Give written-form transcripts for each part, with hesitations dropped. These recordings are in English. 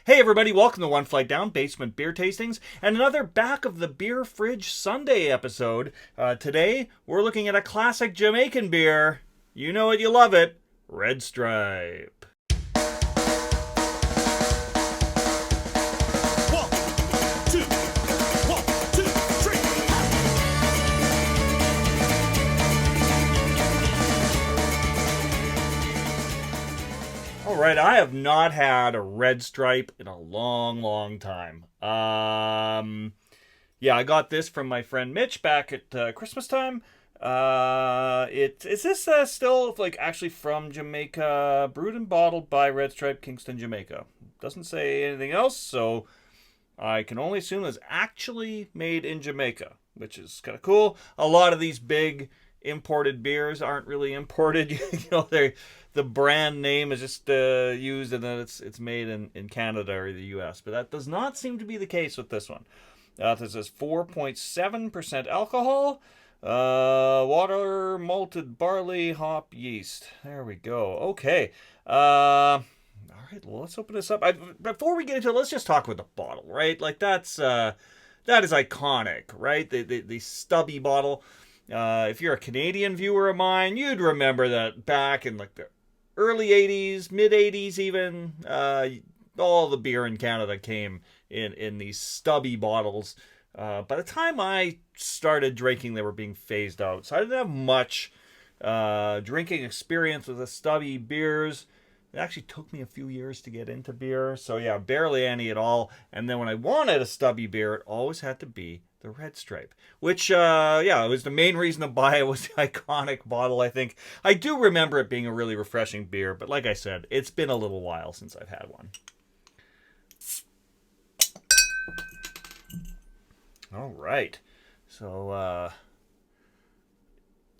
Hey everybody, welcome to One Flight Down Basement Beer Tastings and another Back of the Beer Fridge Sunday episode. Today, we're looking at a classic Jamaican beer. You know it, you love it. Red Stripe. Alright, I have not had a Red Stripe in a long time. Yeah, I got this from my friend Mitch back at Christmas time. Is this still like actually from Jamaica, brewed and bottled by Red Stripe, Kingston, Jamaica? Doesn't say anything else, so I can only assume it's actually made in Jamaica, which is kind of cool. A lot of these big imported beers aren't really imported. The brand name is just used and then it's made in Canada or the US, but that does not seem to be the case with this one. This is 4.7% alcohol, water, malted barley, hop, yeast. There we go. Okay. All right, well, let's open this up. Before we get into it, let's just talk about the bottle, right? Like that is iconic, right? The stubby bottle. If you're a Canadian viewer of mine, you'd remember that back in like the early 80s, mid 80s even, all the beer in Canada came in these stubby bottles. By the time I started drinking, they were being phased out. So I didn't have much drinking experience with the stubby beers. It actually took me a few years to get into beer. So yeah, barely any at all. And then when I wanted a stubby beer, it always had to be the Red Stripe, which, it was the main reason to buy it, was the iconic bottle, I think. I do remember it being a really refreshing beer, but like I said, it's been a little while since I've had one. All right. So,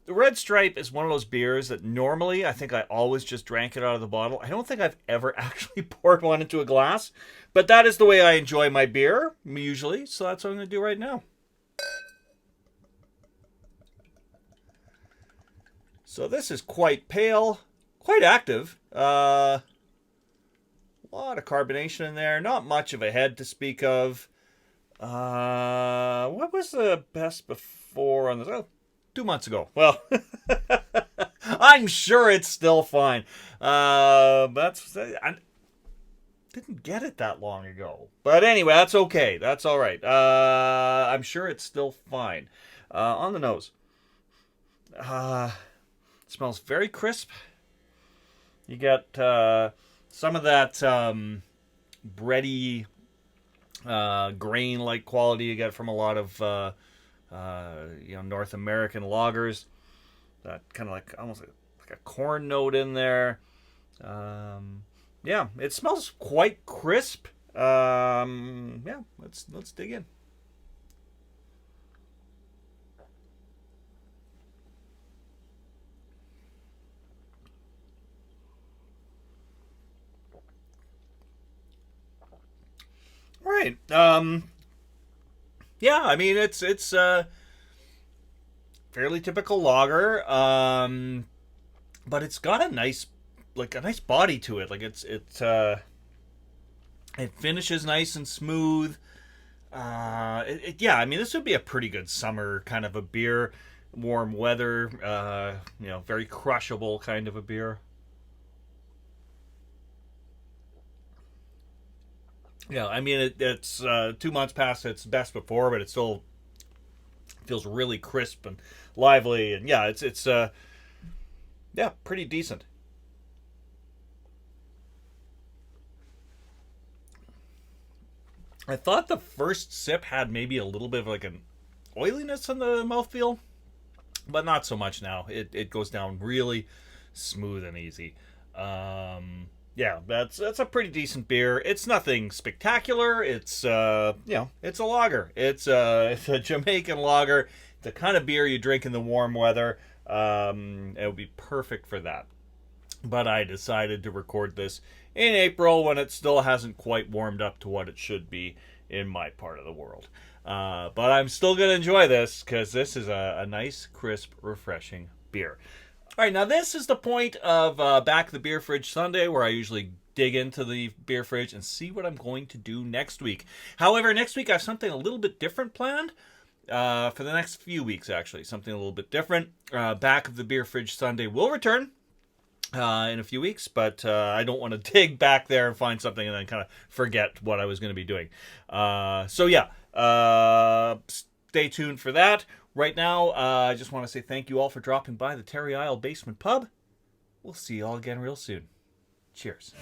the Red Stripe is one of those beers that normally I think I always just drank it out of the bottle. I don't think I've ever actually poured one into a glass, but that is the way I enjoy my beer, usually, so that's what I'm going to do right now. So this is quite pale, quite active. A lot of carbonation in there, not much of a head to speak of. What was the best before on this? Oh, 2 months ago. Well, I'm sure it's still fine. I didn't get it that long ago. But anyway, that's okay. That's all right. I'm sure it's still fine. On the nose. Smells very crisp. You get some of that bready, grain-like quality you get from a lot of North American lagers. That kind of like almost like a corn note in there. Yeah, it smells quite crisp. Let's dig in. Right. Yeah, I mean it's fairly typical lager. But it's got a nice body to it. Like it finishes nice and smooth. I mean this would be a pretty good summer kind of a beer, warm weather. Very crushable kind of a beer. Yeah, I mean it's 2 months past its best before, but it still feels really crisp and lively, and yeah, it's pretty decent. I thought the first sip had maybe a little bit of like an oiliness in the mouthfeel, but not so much now. It goes down really smooth and easy. Yeah, that's a pretty decent beer. It's nothing spectacular. It's it's a lager. It's a Jamaican lager. The kind of beer you drink in the warm weather. It would be perfect for that. But I decided to record this in April when it still hasn't quite warmed up to what it should be in my part of the world. But I'm still going to enjoy this because this is a nice, crisp, refreshing beer. All right, now this is the point of Back of the Beer Fridge Sunday where I usually dig into the beer fridge and see what I'm going to do next week. However, next week I have something a little bit different planned. For the next few weeks, actually. Something a little bit different. Back of the Beer Fridge Sunday will return in a few weeks, but I don't want to dig back there and find something and then kind of forget what I was going to be doing. So yeah, stay tuned for that. Right now, I just want to say thank you all for dropping by the Terry Isle Basement Pub. We'll see you all again real soon. Cheers.